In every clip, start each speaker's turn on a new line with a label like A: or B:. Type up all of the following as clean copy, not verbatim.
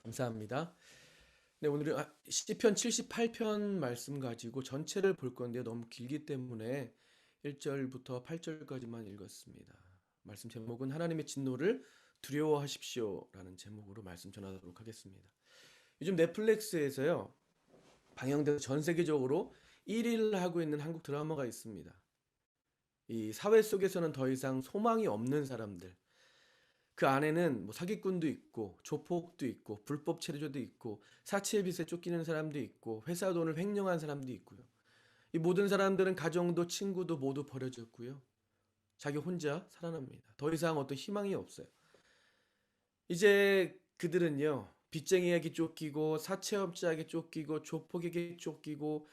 A: 감사합니다. 네, 오늘은 시편 78편 말씀 가지고 전체를 볼 건데요. 너무 길기 때문에 1절부터 8절까지만 읽었습니다. 말씀 제목은 하나님의 진노를 두려워하십시오라는 제목으로 말씀 전하도록 하겠습니다. 요즘 넷플릭스에서요. 방영돼서 전 세계적으로 1위를 하고 있는 한국 드라마가 있습니다. 이 사회 속에서는 더 이상 소망이 없는 사람들, 그 안에는 뭐 사기꾼도 있고 조폭도 있고 불법 체류자도 있고 사치의 빚에 쫓기는 사람도 있고 회사 돈을 횡령한 사람도 있고요. 이 모든 사람들은 가정도 친구도 모두 버려졌고요. 자기 혼자 살아납니다. 더 이상 어떤 희망이 없어요. 이제 그들은요. 빚쟁이에게 쫓기고 사채업자에게 쫓기고 조폭에게 쫓기고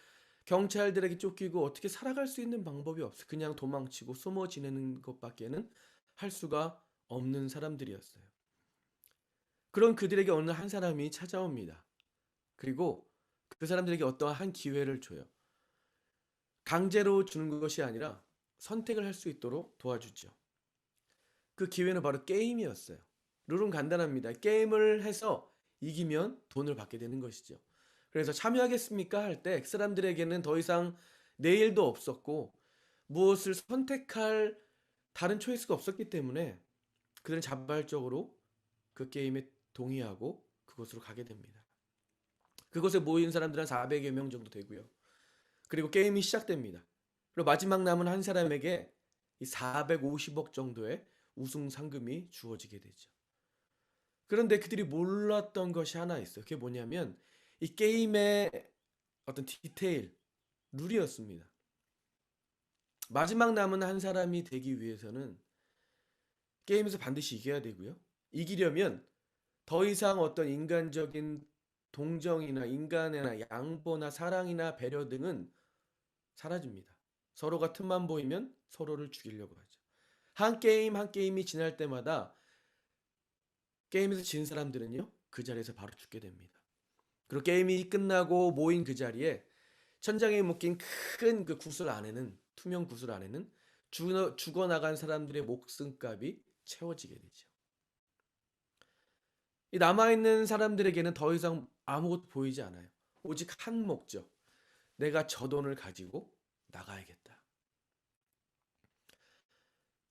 A: 경찰들에게 쫓기고 어떻게 살아갈 수 있는 방법이 없어요. 그냥 도망치고 숨어 지내는 것밖에는 할 수가 없는 사람들이었어요. 그런 그들에게 어느 한 사람이 찾아옵니다. 그리고 그 사람들에게 어떠한 기회를 줘요. 강제로 주는 것이 아니라 선택을 할 수 있도록 도와주죠. 그 기회는 바로 게임이었어요. 룰은 간단합니다. 게임을 해서 이기면 돈을 받게 되는 것이죠. 그래서 참여하겠습니까? 할 때 그 사람들에게는 더 이상 내일도 없었고 무엇을 선택할 다른 초이스가 없었기 때문에 그들은 자발적으로 그 게임에 동의하고 그곳으로 가게 됩니다. 그곳에 모인 사람들은 400여 명 정도 되고요. 그리고 게임이 시작됩니다. 그리고 마지막 남은 한 사람에게 이 450억 정도의 우승 상금이 주어지게 되죠. 그런데 그들이 몰랐던 것이 하나 있어요. 그게 뭐냐면 이 게임의 어떤 디테일, 룰이었습니다. 마지막 남은 한 사람이 되기 위해서는 게임에서 반드시 이겨야 되고요. 이기려면 더 이상 어떤 인간적인 동정이나 인간이나 양보나 사랑이나 배려 등은 사라집니다. 서로가 틈만 보이면 서로를 죽이려고 하죠. 한 게임 한 게임이 지날 때마다 게임에서 진 사람들은요. 그 자리에서 바로 죽게 됩니다. 그리고 게임이 끝나고 모인 그 자리에 천장에 묶인 큰 그 구슬 안에는 투명 구슬 안에는 죽어나간 사람들의 목숨값이 채워지게 되죠. 이 남아있는 사람들에게는 더 이상 아무것도 보이지 않아요. 오직 한 목적. 내가 저 돈을 가지고 나가야겠다.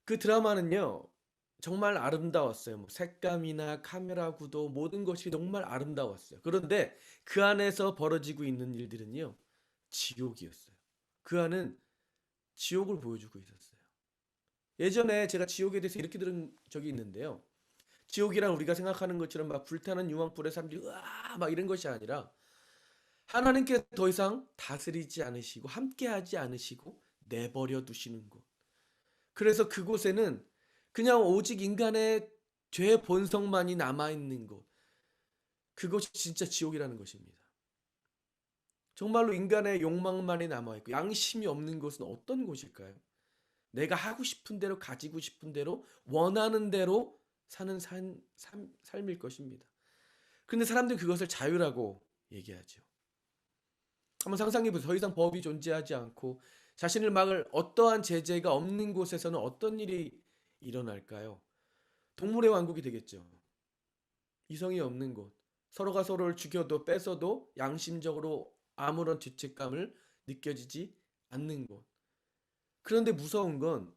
A: 그 드라마는요. 정말 아름다웠어요. 뭐 색감이나 카메라 구도 모든 것이 정말 아름다웠어요. 그런데 그 안에서 벌어지고 있는 일들은요. 지옥이었어요. 그 안은 지옥을 보여주고 있었어요. 예전에 제가 지옥에 대해서 이렇게 들은 적이 있는데요. 지옥이란 우리가 생각하는 것처럼 막 불타는 유황불에 사람들이 으아 막 이런 것이 아니라 하나님께 더 이상 다스리지 않으시고 함께하지 않으시고 내버려 두시는 곳. 그래서 그곳에는 그냥 오직 인간의 죄 본성만이 남아있는 곳. 그것이 진짜 지옥이라는 것입니다. 정말로 인간의 욕망만이 남아있고 양심이 없는 곳은 어떤 곳일까요? 내가 하고 싶은 대로 가지고 싶은 대로 원하는 대로 사는 삶일 것입니다. 근데 사람들은 그것을 자유라고 얘기하죠. 한번 상상해 보세요. 더 이상 법이 존재하지 않고 자신을 막을 어떠한 제재가 없는 곳에서는 어떤 일이 일어날까요? 동물의 왕국이 되겠죠. 이성이 없는 곳. 서로가 서로를 죽여도 뺏어도 양심적으로 아무런 죄책감을 느껴지지 않는 곳. 그런데 무서운 건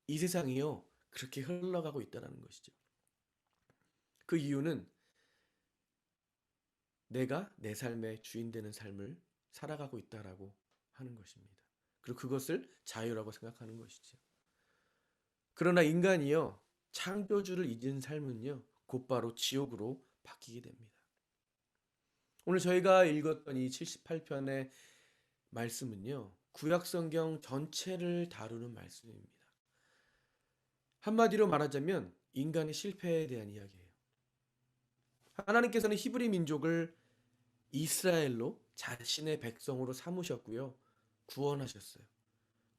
A: 이 세상이요. 그렇게 흘러가고 있다는 것이죠. 그 이유는 내가 내 삶의 주인 되는 삶을 살아가고 있다라고 하는 것입니다. 그리고 그것을 자유라고 생각하는 것이죠. 그러나 인간이요. 창조주를 잊은 삶은요. 곧바로 지옥으로 바뀌게 됩니다. 오늘 저희가 읽었던 이 78편의 말씀은요. 구약 성경 전체를 다루는 말씀입니다. 한마디로 말하자면 인간의 실패에 대한 이야기예요. 하나님께서는 히브리 민족을 이스라엘로 자신의 백성으로 삼으셨고요. 구원하셨어요.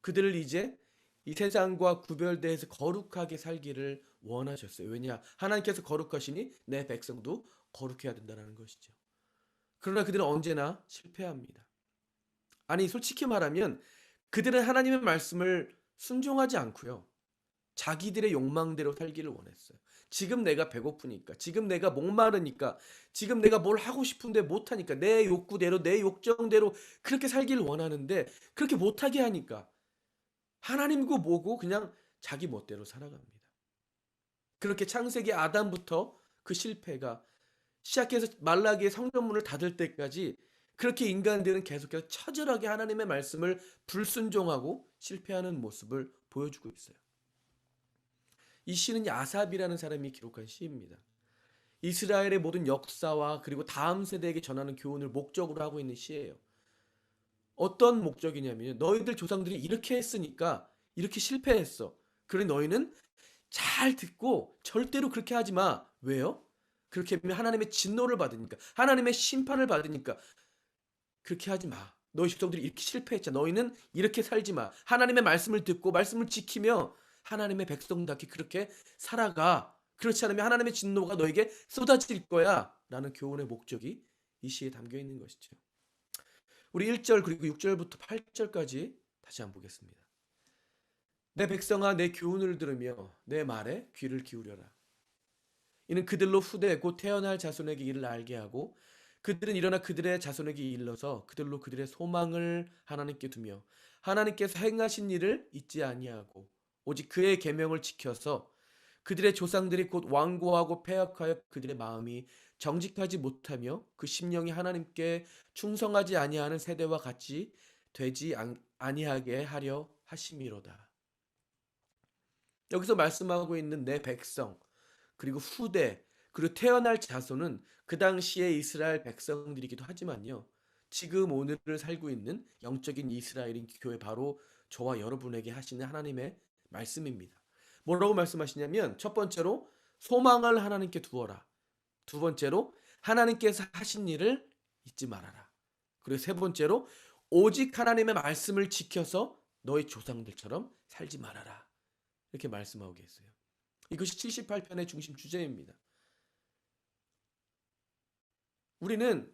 A: 그들을 이제 이 세상과 구별돼서 거룩하게 살기를 원하셨어요. 왜냐? 하나님께서 거룩하시니 내 백성도 거룩해야 된다는 것이죠. 그러나 그들은 언제나 실패합니다. 아니 솔직히 말하면 그들은 하나님의 말씀을 순종하지 않고요. 자기들의 욕망대로 살기를 원했어요. 지금 내가 배고프니까, 지금 내가 목마르니까, 지금 내가 뭘 하고 싶은데 못하니까 내 욕구대로 내 욕정대로 그렇게 살기를 원하는데 그렇게 못하게 하니까 하나님이고 뭐고 그냥 자기 멋대로 살아갑니다. 그렇게 창세기 아담부터 그 실패가 시작해서 말라기의 성전문을 닫을 때까지 그렇게 인간들은 계속해서 처절하게 하나님의 말씀을 불순종하고 실패하는 모습을 보여주고 있어요. 이 시는 야삽이라는 사람이 기록한 시입니다. 이스라엘의 모든 역사와 그리고 다음 세대에게 전하는 교훈을 목적으로 하고 있는 시예요. 어떤 목적이냐면 너희들 조상들이 이렇게 했으니까 이렇게 실패했어. 그래 너희는 잘 듣고 절대로 그렇게 하지 마. 왜요? 그렇게 하면 하나님의 진노를 받으니까, 하나님의 심판을 받으니까 그렇게 하지 마. 너희 조상들이 이렇게 실패했잖아. 너희는 이렇게 살지 마. 하나님의 말씀을 듣고 말씀을 지키며 하나님의 백성답게 그렇게 살아가. 그렇지 않으면 하나님의 진노가 너에게 쏟아질 거야. 라는 교훈의 목적이 이 시에 담겨 있는 것이죠. 우리 1절 그리고 6절부터 8절까지 다시 한번 보겠습니다. 내 백성아 내 교훈을 들으며 내 말에 귀를 기울여라. 이는 그들로 후대 곧 태어날 자손에게 이를 알게 하고 그들은 일어나 그들의 자손에게 일러서 그들로 그들의 소망을 하나님께 두며 하나님께서 행하신 일을 잊지 아니하고 오직 그의 계명을 지켜서 그들의 조상들이 곧 완고하고 패역하여 그들의 마음이 정직하지 못하며 그 심령이 하나님께 충성하지 아니하는 세대와 같이 되지 아니하게 하려 하심이로다. 여기서 말씀하고 있는 내 백성 그리고 후대 그리고 태어날 자손은 그 당시에 이스라엘 백성들이기도 하지만요. 지금 오늘을 살고 있는 영적인 이스라엘인 교회 바로 저와 여러분에게 하시는 하나님의 말씀입니다. 뭐라고 말씀하시냐면 첫 번째로 소망을 하나님께 두어라. 두 번째로 하나님께서 하신 일을 잊지 말아라. 그리고 세 번째로 오직 하나님의 말씀을 지켜서 너희 조상들처럼 살지 말아라. 이렇게 말씀하고 계세요. 이것이 78편의 중심 주제입니다. 우리는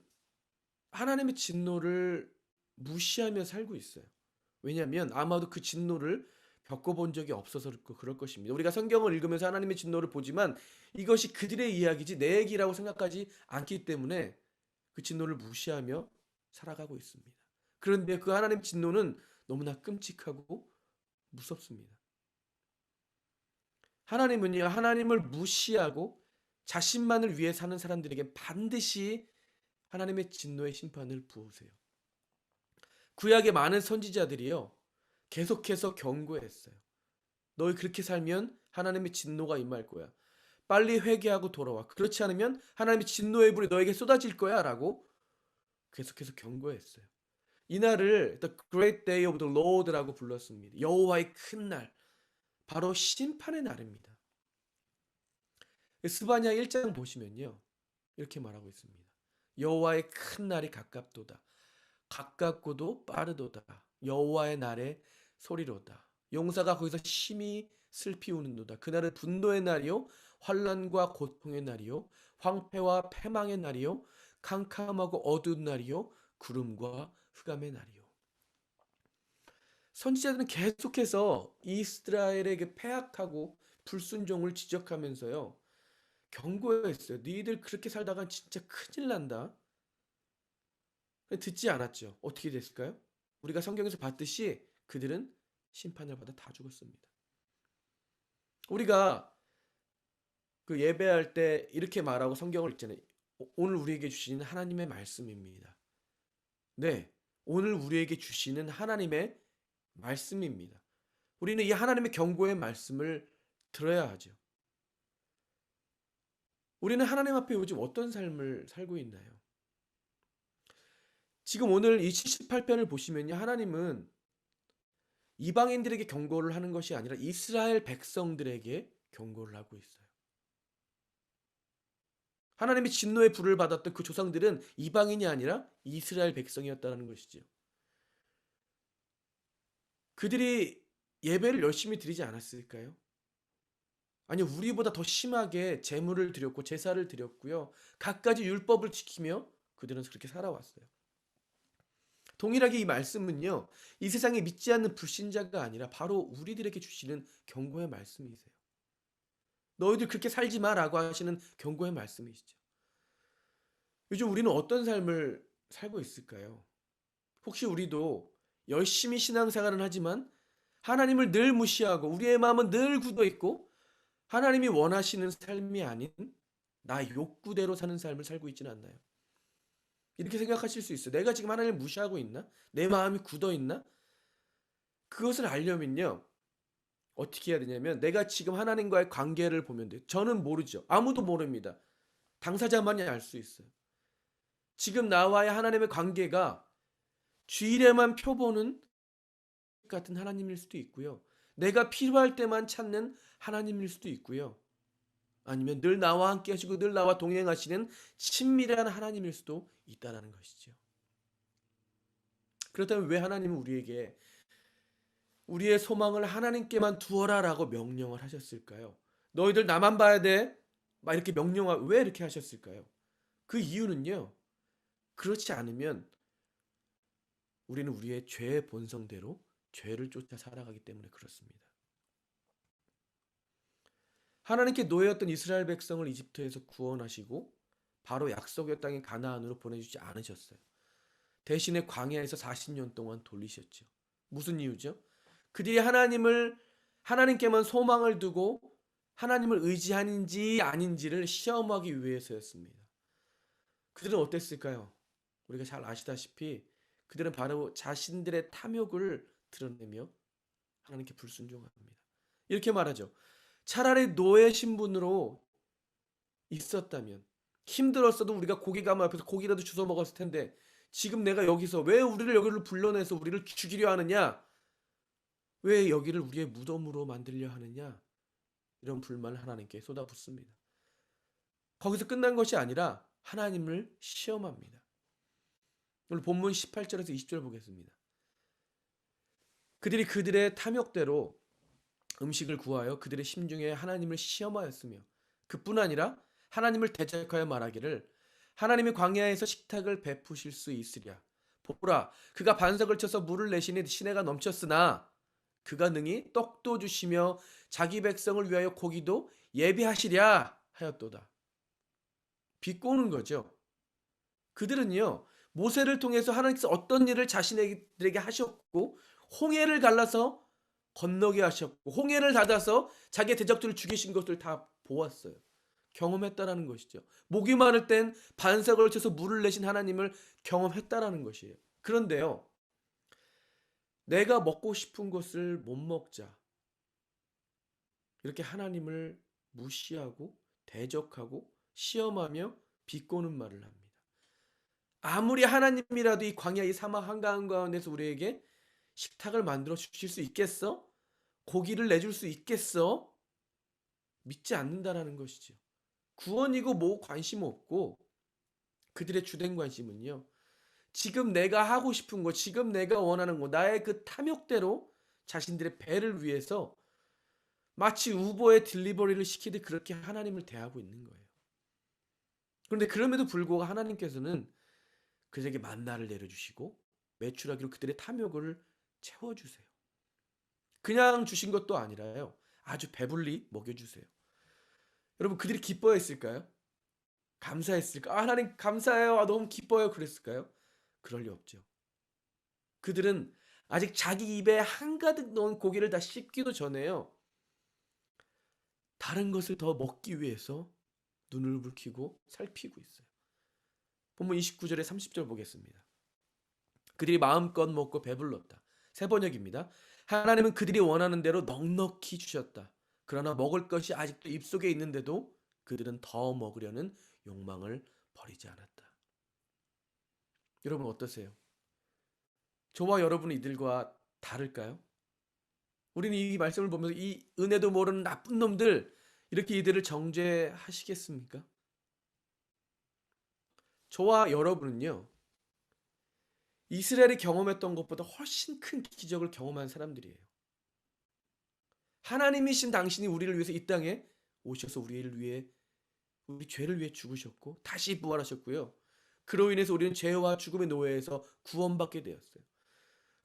A: 하나님의 진노를 무시하며 살고 있어요. 왜냐하면 아마도 그 진노를 겪어본 적이 없어서 그럴 것입니다. 우리가 성경을 읽으면서 하나님의 진노를 보지만 이것이 그들의 이야기지 내 얘기라고 생각하지 않기 때문에 그 진노를 무시하며 살아가고 있습니다. 그런데 그 하나님의 진노는 너무나 끔찍하고 무섭습니다. 하나님은요, 하나님을 무시하고 자신만을 위해 사는 사람들에게 반드시 하나님의 진노의 심판을 부으세요. 구약의 많은 선지자들이요, 계속해서 경고했어요. 너희 그렇게 살면 하나님의 진노가 임할 거야. 빨리 회개하고 돌아와. 그렇지 않으면 하나님의 진노의 불이 너에게 쏟아질 거야. 라고 계속해서 경고했어요. 이날을 The Great Day of the Lord라고 불렀습니다. 여호와의 큰 날. 바로 심판의 날입니다. 스바냐 1장 보시면요. 이렇게 말하고 있습니다. 여호와의 큰 날이 가깝도다. 가깝고도 빠르도다. 여호와의 날의 소리로다. 용사가 거기서 심히 슬피 우는도다. 그날은 분노의 날이요 환난과 고통의 날이요 황폐와 패망의 날이요 캄캄하고 어두운 날이요 구름과 흑암의 날이요. 선지자들은 계속해서 이스라엘에게 패악하고 불순종을 지적하면서요 경고했어요. 너희들 그렇게 살다가 진짜 큰일 난다. 듣지 않았죠. 어떻게 됐을까요? 우리가 성경에서 봤듯이 그들은 심판을 받아 다 죽었습니다. 우리가 그 예배할 때 이렇게 말하고 성경을 읽잖아요. 오늘 우리에게 주시는 하나님의 말씀입니다. 네, 오늘 우리에게 주시는 하나님의 말씀입니다. 우리는 이 하나님의 경고의 말씀을 들어야 하죠. 우리는 하나님 앞에 요즘 어떤 삶을 살고 있나요? 지금 오늘 이 78편을 보시면요. 하나님은 이방인들에게 경고를 하는 것이 아니라 이스라엘 백성들에게 경고를 하고 있어요. 하나님의 진노의 불을 받았던 그 조상들은 이방인이 아니라 이스라엘 백성이었다는 것이죠. 그들이 예배를 열심히 드리지 않았을까요? 아니요, 우리보다 더 심하게 제물을 드렸고 제사를 드렸고요. 갖가지 율법을 지키며 그들은 그렇게 살아왔어요. 동일하게 이 말씀은요, 이 세상에 믿지 않는 불신자가 아니라 바로 우리들에게 주시는 경고의 말씀이세요. 너희들 그렇게 살지 마라고 하시는 경고의 말씀이시죠. 요즘 우리는 어떤 삶을 살고 있을까요? 혹시 우리도 열심히 신앙생활은 하지만 하나님을 늘 무시하고 우리의 마음은 늘 굳어 있고 하나님이 원하시는 삶이 아닌 나 욕구대로 사는 삶을 살고 있지는 않나요? 이렇게 생각하실 수 있어요. 내가 지금 하나님을 무시하고 있나? 내 마음이 굳어 있나? 그것을 알려면요. 어떻게 해야 되냐면 내가 지금 하나님과의 관계를 보면 돼요. 저는 모르죠. 아무도 모릅니다. 당사자만이 알 수 있어요. 지금 나와의 하나님의 관계가 주일에만 펴보는 같은 하나님일 수도 있고요. 내가 필요할 때만 찾는 하나님일 수도 있고요. 아니면 늘 나와 함께 하시고 늘 나와 동행하시는 친밀한 하나님일 수도 있다는 것이죠. 그렇다면 왜 하나님은 우리에게 우리의 소망을 하나님께만 두어라라고 명령을 하셨을까요? 너희들 나만 봐야 돼. 막 이렇게 왜 이렇게 하셨을까요? 그 이유는요. 그렇지 않으면 우리는 우리의 죄의 본성대로 죄를 쫓아 살아가기 때문에 그렇습니다. 하나님께 노예였던 이스라엘 백성을 이집트에서 구원하시고 바로 약속의 땅인 가나안으로 보내주지 않으셨어요. 대신에 광야에서 40년 동안 돌리셨죠. 무슨 이유죠? 그들이 하나님께만 소망을 두고 하나님을 의지하는지 아닌지를 시험하기 위해서였습니다. 그들은 어땠을까요? 우리가 잘 아시다시피 그들은 바로 자신들의 탐욕을 드러내며 하나님께 불순종합니다. 이렇게 말하죠. 차라리 노예 신분으로 있었다면 힘들었어도 우리가 고기 가마 앞에서 고기라도 주워 먹었을 텐데 지금 내가 여기서 왜 우리를 여기를 불러내서 우리를 죽이려 하느냐? 왜 여기를 우리의 무덤으로 만들려 하느냐? 이런 불만을 하나님께 쏟아붓습니다. 거기서 끝난 것이 아니라 하나님을 시험합니다. 오늘 본문 18절에서 20절 보겠습니다. 그들이 그들의 탐욕대로 음식을 구하여 그들의 심중에 하나님을 시험하였으며 그뿐 아니라 하나님을 대적하여 말하기를 하나님이 광야에서 식탁을 베푸실 수 있으랴. 보라, 그가 반석을 쳐서 물을 내시니 시내가 넘쳤으나 그가 능히 떡도 주시며 자기 백성을 위하여 고기도 예비하시랴 하였도다. 비꼬는 거죠. 그들은요, 모세를 통해서 하나님께서 어떤 일을 자신들에게 하셨고 홍해를 갈라서 건너게 하셨고 홍해를 닫아서 자기의 대적들을 죽이신 것을 다 보았어요. 경험했다라는 것이죠. 목이 마를 땐 반석을 쳐서 물을 내신 하나님을 경험했다라는 것이에요. 그런데요, 내가 먹고 싶은 것을 못 먹자. 이렇게 하나님을 무시하고 대적하고 시험하며 비꼬는 말을 합니다. 아무리 하나님이라도 이 광야 이 사막 한가한 가운데서 우리에게 식탁을 만들어 주실 수 있겠어? 고기를 내줄 수 있겠어? 믿지 않는다라는 것이죠. 구원이고 뭐 관심 없고 그들의 주된 관심은요. 지금 내가 하고 싶은 거, 지금 내가 원하는 거, 나의 그 탐욕대로 자신들의 배를 위해서 마치 우버의 딜리버리를 시키듯 그렇게 하나님을 대하고 있는 거예요. 그런데 그럼에도 불구하고 하나님께서는 그들에게 만나를 내려주시고 매출하기로 그들의 탐욕을 채워주세요. 그냥 주신 것도 아니라요. 아주 배불리 먹여주세요. 여러분 그들이 기뻐했을까요? 감사했을까? 아, 하나님 감사해요. 아, 너무 기뻐요. 그랬을까요? 그럴 리 없죠. 그들은 아직 자기 입에 한가득 넣은 고기를 다 씹기도 전에요. 다른 것을 더 먹기 위해서 눈을 붉히고 살피고 있어요. 본문 29절에 30절 보겠습니다. 그들이 마음껏 먹고 배불렀다. 세 번역입니다. 하나님은 그들이 원하는 대로 넉넉히 주셨다. 그러나 먹을 것이 아직도 입속에 있는데도 그들은 더 먹으려는 욕망을 버리지 않았다. 여러분 어떠세요? 저와 여러분은 이들과 다를까요? 우리는 이 말씀을 보면서 이 은혜도 모르는 나쁜 놈들 이렇게 이들을 정죄하시겠습니까? 저와 여러분은요. 이스라엘이 경험했던 것보다 훨씬 큰 기적을 경험한 사람들이에요. 하나님이신 당신이 우리를 위해서 이 땅에 오셔서 우리 죄를 위해 죽으셨고 다시 부활하셨고요. 그로 인해서 우리는 죄와 죽음의 노예에서 구원받게 되었어요.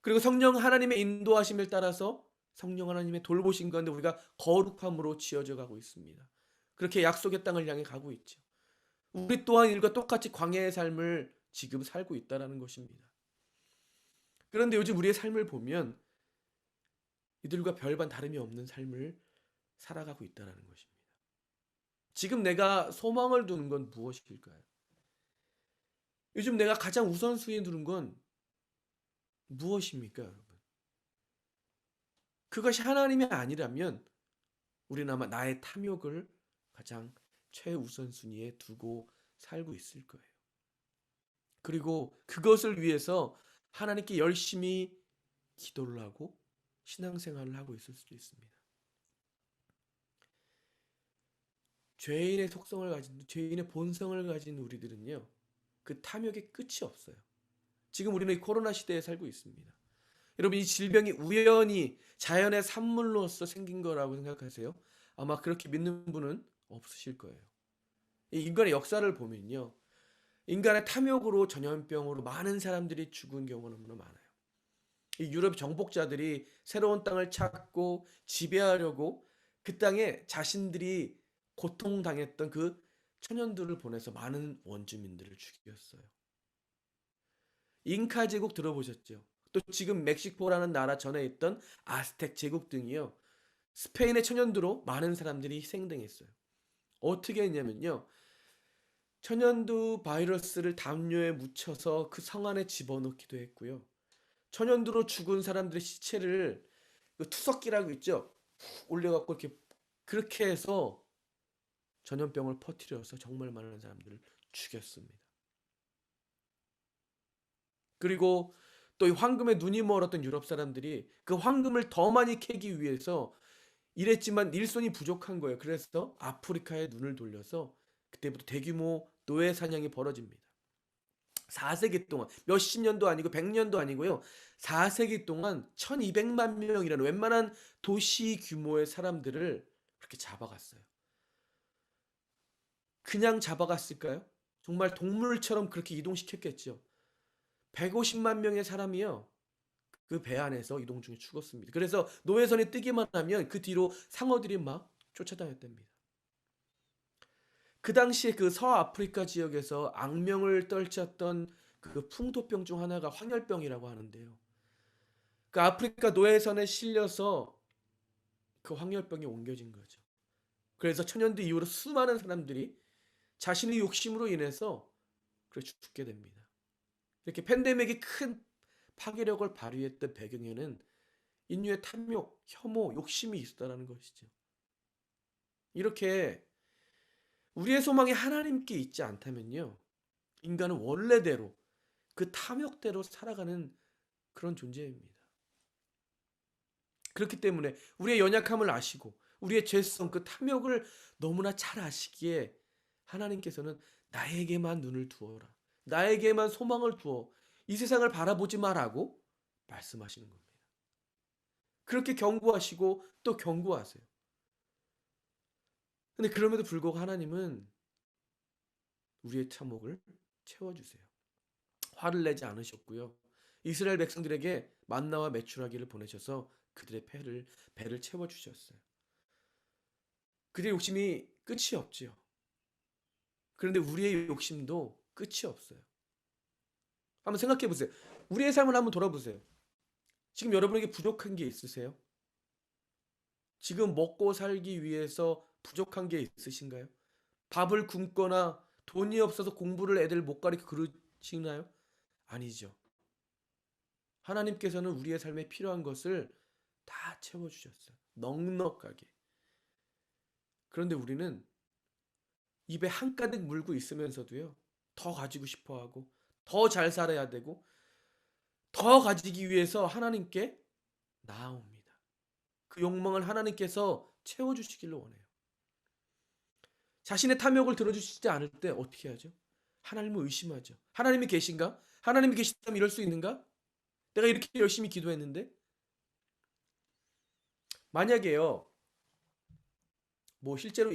A: 그리고 성령 하나님의 인도하심을 따라서 성령 하나님의 돌보신 가운데 우리가 거룩함으로 지어져 가고 있습니다. 그렇게 약속의 땅을 향해 가고 있죠. 우리 또한 이들과 똑같이 광야의 삶을 지금 살고 있다는 것입니다. 그런데 요즘 우리의 삶을 보면 이들과 별반 다름이 없는 삶을 살아가고 있다는 것입니다. 지금 내가 소망을 두는 건 무엇일까요? 요즘 내가 가장 우선순위에 두는 건 무엇입니까, 여러분? 그것이 하나님이 아니라면 우리는 아마 나의 탐욕을 가장 최우선순위에 두고 살고 있을 거예요. 그리고 그것을 위해서 하나님께 열심히 기도를 하고 신앙생활을 하고 있을 수도 있습니다. 죄인의 속성을 가진, 죄인의 본성을 가진 우리들은요, 그 탐욕의 끝이 없어요. 지금 우리는 이 코로나 시대에 살고 있습니다. 여러분, 이 질병이 우연히 자연의 산물로서 생긴 거라고 생각하세요? 아마 그렇게 믿는 분은 없으실 거예요. 이 인간의 역사를 보면요, 인간의 탐욕으로 전염병으로 많은 사람들이 죽은 경우가 너무나 많아요. 이 유럽 정복자들이 새로운 땅을 찾고 지배하려고 그 땅에 자신들이 고통당했던 그 천연들을 보내서 많은 원주민들을 죽였어요. 잉카 제국 들어보셨죠? 또 지금 멕시코라는 나라 전에 있던 아스텍 제국 등이요, 스페인의 천연두로 많은 사람들이 희생당했어요. 어떻게 했냐면요, 천연두 바이러스를 담요에 묻혀서 그 성 안에 집어넣기도 했고요. 천연두로 죽은 사람들의 시체를 그 투석기라고 있죠, 올려갖고 이렇게 그렇게 해서 전염병을 퍼뜨려서 정말 많은 사람들을 죽였습니다. 그리고 또 이 황금에 눈이 멀었던 유럽 사람들이 그 황금을 더 많이 캐기 위해서 일했지만 일손이 부족한 거예요. 그래서 아프리카에 눈을 돌려서 그때부터 대규모 노예 사냥이 벌어집니다. 4세기 동안, 몇십 년도 아니고 100년도 아니고요, 4세기 동안 1200만 명이라는 웬만한 도시 규모의 사람들을 그렇게 잡아갔어요. 그냥 잡아갔을까요? 정말 동물처럼 그렇게 이동시켰겠죠. 150만 명의 사람이요, 그 배 안에서 이동 중에 죽었습니다. 그래서 노예선이 뜨기만 하면 그 뒤로 상어들이 막 쫓아다녔답니다. 그 당시에 그 서아프리카 지역에서 악명을 떨쳤던 그 풍토병 중 하나가 황열병이라고 하는데요. 그 아프리카 노예선에 실려서 그 황열병이 옮겨진 거죠. 그래서 천연두 이후로 수많은 사람들이 자신의 욕심으로 인해서 그렇게 죽게 됩니다. 이렇게 팬데믹이 큰 파괴력을 발휘했던 배경에는 인류의 탐욕, 혐오, 욕심이 있었다는 것이죠. 이렇게 우리의 소망이 하나님께 있지 않다면요, 인간은 원래대로 그 탐욕대로 살아가는 그런 존재입니다. 그렇기 때문에 우리의 연약함을 아시고 우리의 죄성, 그 탐욕을 너무나 잘 아시기에 하나님께서는 나에게만 눈을 두어라, 나에게만 소망을 두어, 이 세상을 바라보지 마라고 말씀하시는 겁니다. 그렇게 경고하시고 또 경고하세요. 근데 그럼에도 불구하고 하나님은 우리의 탐욕을 채워주세요. 화를 내지 않으셨고요, 이스라엘 백성들에게 만나와 메추라기를 보내셔서 그들의 배를 채워주셨어요. 그들의 욕심이 끝이 없지요. 그런데 우리의 욕심도 끝이 없어요. 한번 생각해 보세요. 우리의 삶을 한번 돌아보세요. 지금 여러분에게 부족한 게 있으세요? 지금 먹고 살기 위해서 부족한 게 있으신가요? 밥을 굶거나 돈이 없어서 공부를 애들 못 가르쳐 그러시나요? 아니죠. 하나님께서는 우리의 삶에 필요한 것을 다 채워주셨어요. 넉넉하게. 그런데 우리는 입에 한가득 물고 있으면서도요, 더 가지고 싶어 하고, 더 잘 살아야 되고, 더 가지기 위해서 하나님께 나아옵니다. 그 욕망을 하나님께서 채워주시기를 원해요. 자신의 탐욕을 들어주시지 않을 때 어떻게 하죠? 하나님을 의심하죠. 하나님이 계신가? 하나님이 계시다면 이럴 수 있는가? 내가 이렇게 열심히 기도했는데? 만약에요, 뭐 실제로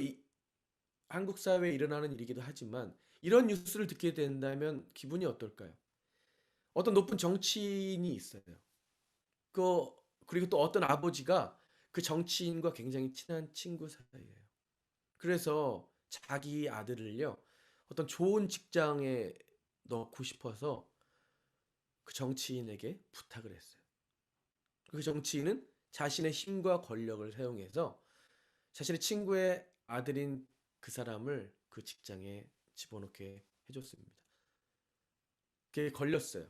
A: 한국 사회에 일어나는 일이기도 하지만 이런 뉴스를 듣게 된다면 기분이 어떨까요? 어떤 높은 정치인이 있어요. 그 그리고 또 어떤 아버지가 그 정치인과 굉장히 친한 친구 사이예요. 그래서 자기 아들을요, 어떤 좋은 직장에 넣고 싶어서 그 정치인에게 부탁을 했어요. 그 정치인은 자신의 힘과 권력을 사용해서 자신의 친구의 아들인 그 사람을 그 직장에 집어넣게 해줬습니다. 그게 걸렸어요.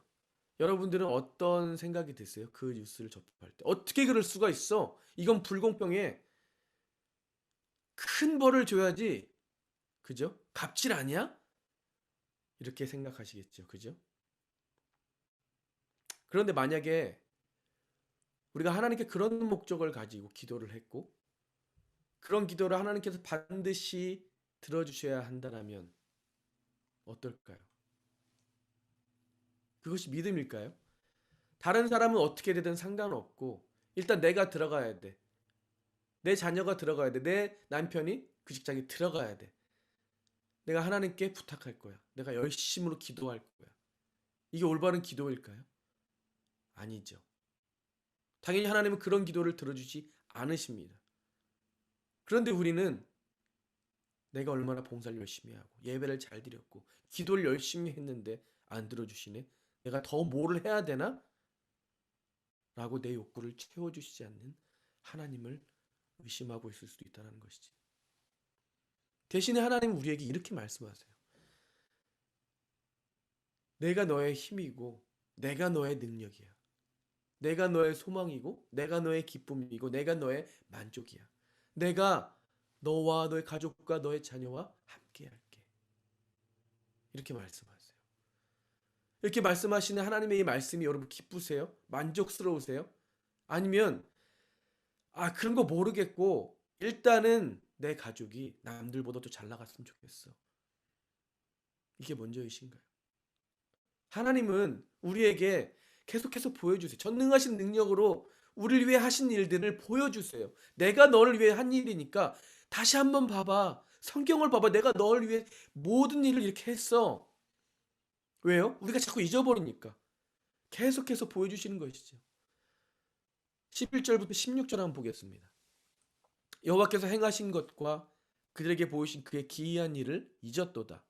A: 여러분들은 어떤 생각이 드세요? 그 뉴스를 접할 때. 어떻게 그럴 수가 있어? 이건 불공평해. 큰 벌을 줘야지. 그죠? 갑질 아니야? 이렇게 생각하시겠죠. 그죠? 그런데 만약에 우리가 하나님께 그런 목적을 가지고 기도를 했고 그런 기도를 하나님께서 반드시 들어주셔야 한다면 어떨까요? 그것이 믿음일까요? 다른 사람은 어떻게 되든 상관없고 일단 내가 들어가야 돼. 내 자녀가 들어가야 돼. 내 남편이 그 직장에 들어가야 돼. 내가 하나님께 부탁할 거야. 내가 열심으로 기도할 거야. 이게 올바른 기도일까요? 아니죠. 당연히 하나님은 그런 기도를 들어주지 않으십니다. 그런데 우리는 내가 얼마나 봉사를 열심히 하고 예배를 잘 드렸고 기도를 열심히 했는데 안 들어주시네. 내가 더 뭐를 해야 되나? 라고 내 욕구를 채워주시지 않는 하나님을 의심하고 있을 수도 있다는 것이지. 대신에 하나님은 우리에게 이렇게 말씀하세요. 내가 너의 힘이고 내가 너의 능력이야. 내가 너의 소망이고 내가 너의 기쁨이고 내가 너의 만족이야. 내가 너와 너의 가족과 너의 자녀와 함께 할게. 이렇게 말씀하세요. 이렇게 말씀하시는 하나님의 이 말씀이 여러분 기쁘세요? 만족스러우세요? 아니면 그런 거 모르겠고 일단은 내 가족이 남들보다도 잘 나갔으면 좋겠어. 이게 먼저이신가요? 하나님은 우리에게 계속해서 보여주세요. 전능하신 능력으로 우리를 위해 하신 일들을 보여주세요. 내가 너를 위해 한 일이니까 다시 한번 봐봐. 성경을 봐봐. 내가 너를 위해 모든 일을 이렇게 했어. 왜요? 우리가 자꾸 잊어버리니까. 계속해서 보여주시는 것이죠. 11절부터 16절 한번 보겠습니다. 여호와께서 행하신 것과 그들에게 보이신 그의 기이한 일을 잊었도다.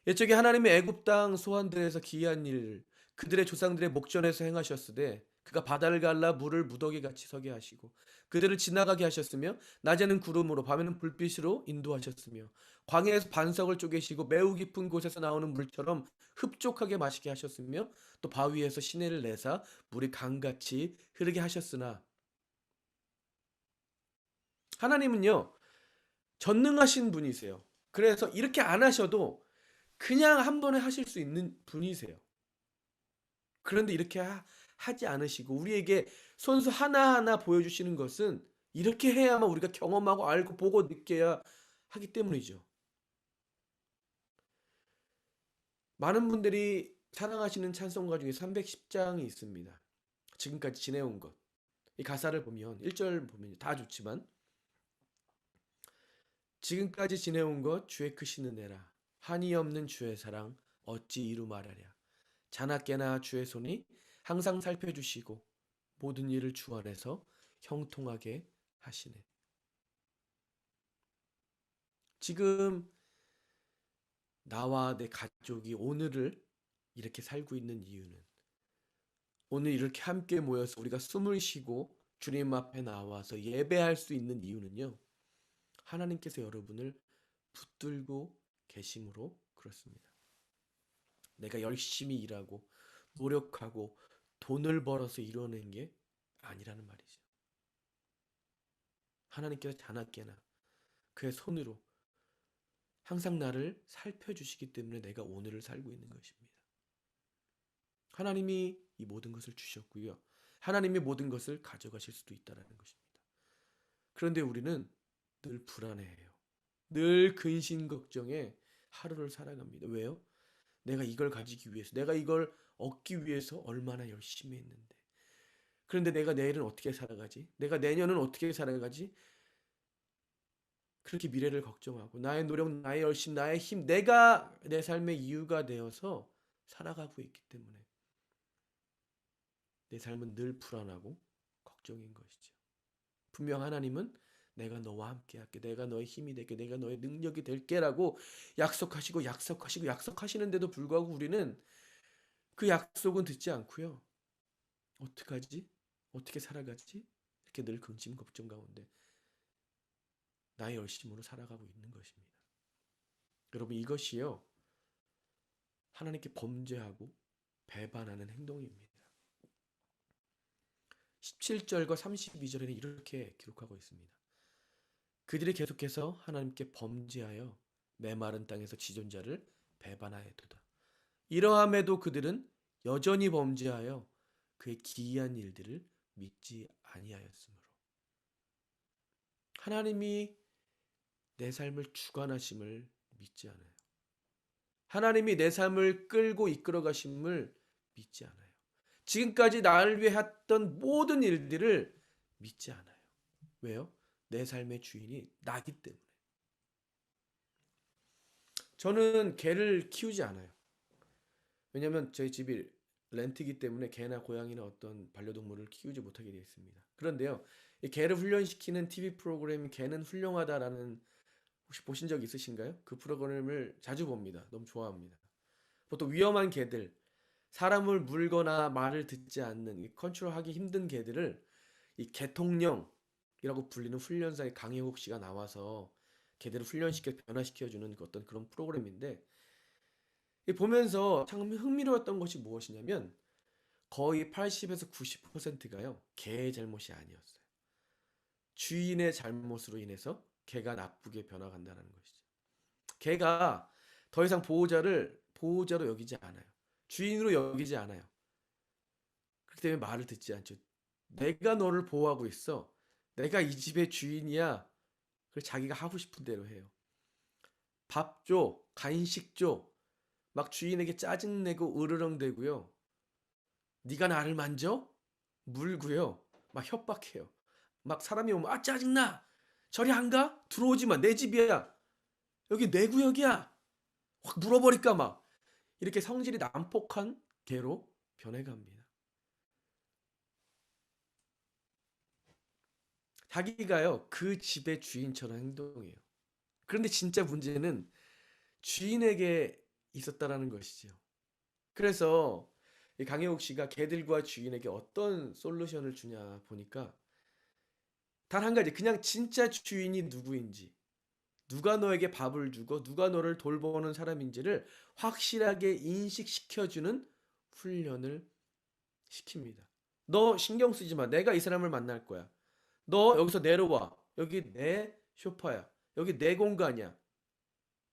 A: 옛적에 하나님의 애굽 땅 소환들에서 기이한 일을 그들의 조상들의 목전에서 행하셨으되 그가 바다를 갈라 물을 무더기 같이 서게 하시고 그들을 지나가게 하셨으며 낮에는 구름으로 밤에는 불빛으로 인도하셨으며 광야에서 반석을 쪼개시고 매우 깊은 곳에서 나오는 물처럼 흡족하게 마시게 하셨으며 또 바위에서 시내를 내사 물이 강같이 흐르게 하셨으나 하나님은요 전능하신 분이세요. 그래서 이렇게 안 하셔도 그냥 한 번에 하실 수 있는 분이세요. 그런데 이렇게 하지 않으시고 우리에게 손수 하나하나 보여주시는 것은 이렇게 해야만 우리가 경험하고 알고 보고 느껴야 하기 때문이죠. 많은 분들이 사랑하시는 찬송가 중에 310장이 있습니다. 지금까지 지내온 것. 이 가사를 보면 1절 보면 다 좋지만 지금까지 지내온 것 주의 크신 은혜라 한이 없는 주의 사랑 어찌 이루 말하랴 자나깨나 주의 손이 항상 살펴주시고 모든 일을 주 안에서 형통하게 하시네. 지금 나와 내 가족이 오늘을 이렇게 살고 있는 이유는 오늘 이렇게 함께 모여서 우리가 숨을 쉬고 주님 앞에 나와서 예배할 수 있는 이유는요. 하나님께서 여러분을 붙들고 계심으로 그렇습니다. 내가 열심히 일하고 노력하고 돈을 벌어서 이뤄낸 게 아니라는 말이죠. 하나님께서 자나깨나 그의 손으로 항상 나를 살펴주시기 때문에 내가 오늘을 살고 있는 것입니다. 하나님이 이 모든 것을 주셨고요. 하나님이 모든 것을 가져가실 수도 있다는 것입니다. 그런데 우리는 늘 불안해해요. 늘 근심 걱정에 하루를 살아갑니다. 왜요? 내가 이걸 가지기 위해서, 내가 이걸 얻기 위해서 얼마나 열심히 했는데. 그런데 내가 내일은 어떻게 살아가지? 내가 내년은 어떻게 살아가지? 그렇게 미래를 걱정하고 나의 노력, 나의 열심, 나의 힘, 내가 내 삶의 이유가 되어서 살아가고 있기 때문에 내 삶은 늘 불안하고 걱정인 것이죠. 분명 하나님은 내가 너와 함께 할게, 내가 너의 힘이 될게, 내가 너의 능력이 될게라고 약속하시고 약속하시고 약속하시는데도 불구하고 우리는 그 약속은 듣지 않고요. 어떡하지? 어떻게 살아가지? 이렇게 늘 근심 걱정 가운데 나의 열심으로 살아가고 있는 것입니다. 여러분, 이것이요, 하나님께 범죄하고 배반하는 행동입니다. 17절과 32절에는 이렇게 기록하고 있습니다. 그들이 계속해서 하나님께 범죄하여 메마른 땅에서 지존자를 배반하였도다. 이러함에도 그들은 여전히 범죄하여 그의 기이한 일들을 믿지 아니하였으므로. 하나님이 내 삶을 주관하심을 믿지 않아요. 하나님이 내 삶을 끌고 이끌어 가심을 믿지 않아요. 지금까지 나를 위해 했던 모든 일들을 믿지 않아요. 왜요? 내 삶의 주인이 나기 때문에. 저는 개를 키우지 않아요. 왜냐하면 저희 집이 렌트이기 때문에 개나 고양이나 어떤 반려동물을 키우지 못하게 되어 있습니다. 그런데요, 이 개를 훈련시키는 TV 프로그램 개는 훌륭하다라는, 혹시 보신 적 있으신가요? 그 프로그램을 자주 봅니다. 너무 좋아합니다. 보통 위험한 개들, 사람을 물거나 말을 듣지 않는 컨트롤하기 힘든 개들을 이 개통령이라고 불리는 훈련사의 강혜옥 씨가 나와서 개들을 훈련시켜 변화시켜주는 어떤 그런 프로그램인데, 보면서 참 흥미로웠던 것이 무엇이냐면 거의 80에서 90%가요 개의 잘못이 아니었어요. 주인의 잘못으로 인해서 개가 나쁘게 변화간다는 것이죠. 개가 더 이상 보호자로 여기지 않아요. 주인으로 여기지 않아요. 그렇기 때문에 말을 듣지 않죠. 내가 너를 보호하고 있어. 내가 이 집의 주인이야. 그래서 자기가 하고 싶은 대로 해요. 밥 줘, 간식 줘. 막 주인에게 짜증내고 으르렁대고요. 네가 나를 만져? 물고요. 막 협박해요. 막 사람이 오면 아 짜증나. 저리 안 가? 들어오지 마. 내 집이야. 여기 내 구역이야. 확 물어버릴까 막. 이렇게 성질이 난폭한 개로 변해갑니다. 자기가요 그 집의 주인처럼 행동해요. 그런데 진짜 문제는 주인에게 있었다라는 것이죠. 그래서 이 강혜옥 씨가 개들과 주인에게 어떤 솔루션을 주냐 보니까 단 한 가지, 그냥 진짜 주인이 누구인지, 누가 너에게 밥을 주고 누가 너를 돌보는 사람인지를 확실하게 인식시켜주는 훈련을 시킵니다. 너 신경 쓰지 마. 내가 이 사람을 만날 거야. 너 여기서 내려와. 여기 내 소파야. 여기 내 공간이야.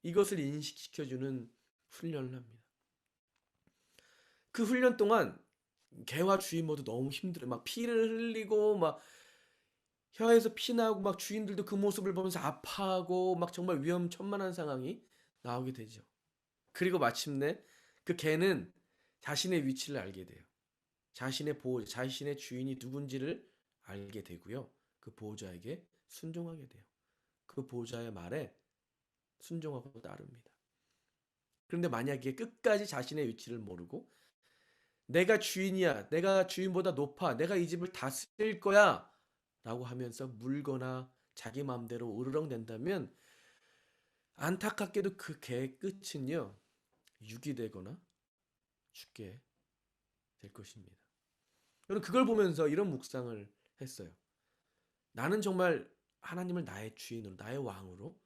A: 이것을 인식시켜주는 훈련을 합니다. 그 훈련 동안 개와 주인 모두 너무 힘들어요. 막 피를 흘리고 막 혀에서 피 나고 막 주인들도 그 모습을 보면서 아파하고 막 정말 위험천만한 상황이 나오게 되죠. 그리고 마침내 그 개는 자신의 위치를 알게 돼요. 자신의 보호자, 자신의 주인이 누군지를 알게 되고요. 그 보호자에게 순종하게 돼요. 그 보호자의 말에 순종하고 따릅니다. 그런데 만약에 끝까지 자신의 위치를 모르고 내가 주인이야, 내가 주인보다 높아, 내가 이 집을 다스릴 거야 라고 하면서 물거나 자기 마음대로 으르렁댄다면 안타깝게도 그 개의 끝은요 유기되거나 죽게 될 것입니다. 저는 그걸 보면서 이런 묵상을 했어요. 나는 정말 하나님을 나의 주인으로, 나의 왕으로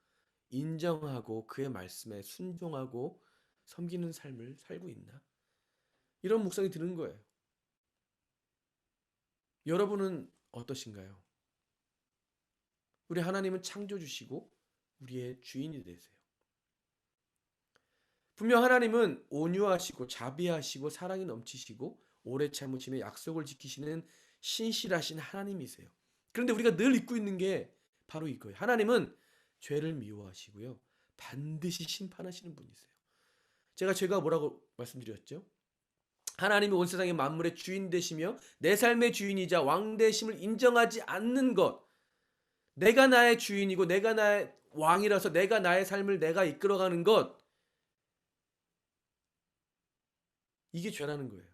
A: 인정하고 그의 말씀에 순종하고 섬기는 삶을 살고 있나? 이런 묵상이 드는 거예요. 여러분은 어떠신가요? 우리 하나님은 창조주시고 우리의 주인이 되세요. 분명 하나님은 온유하시고 자비하시고 사랑이 넘치시고 오래 참으시며 약속을 지키시는 신실하신 하나님이세요. 그런데 우리가 늘 잊고 있는 게 바로 이거예요. 하나님은 죄를 미워하시고요. 반드시 심판하시는 분이세요. 제가 뭐라고 말씀드렸죠? 하나님이 온 세상의 만물의 주인 되시며 내 삶의 주인이자 왕 되심을 인정하지 않는 것, 내가 나의 주인이고 내가 나의 왕이라서 내가 나의 삶을 내가 이끌어가는 것, 이게 죄라는 거예요.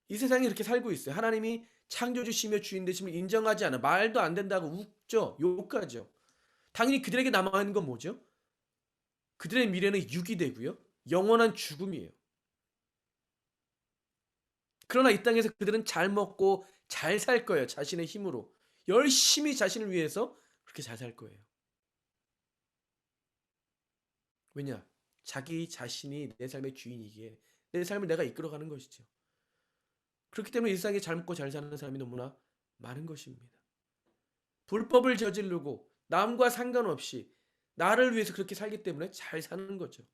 A: 이 세상에 이렇게 살고 있어요. 하나님이 창조주시며 주인 되심을 인정하지 않아. 말도 안 된다고 웃죠. 욕하죠. 당연히 그들에게 남아있는 건 뭐죠? 그들의 미래는 육이 되고요. 영원한 죽음이에요. 그러나 이 땅에서 그들은 잘 먹고 잘 살 거예요. 자신의 힘으로. 열심히 자신을 위해서 그렇게 잘 살 거예요. 왜냐? 자기 자신이 내 삶의 주인이기에 내 삶을 내가 이끌어가는 것이죠. 그렇기 때문에 이 세상에 잘 먹고 잘 사는 사람이 너무나 많은 것입니다. 불법을 저지르고 남과 상관없이 나를 위해서 그렇게 살기 때문에 잘 사는 거죠.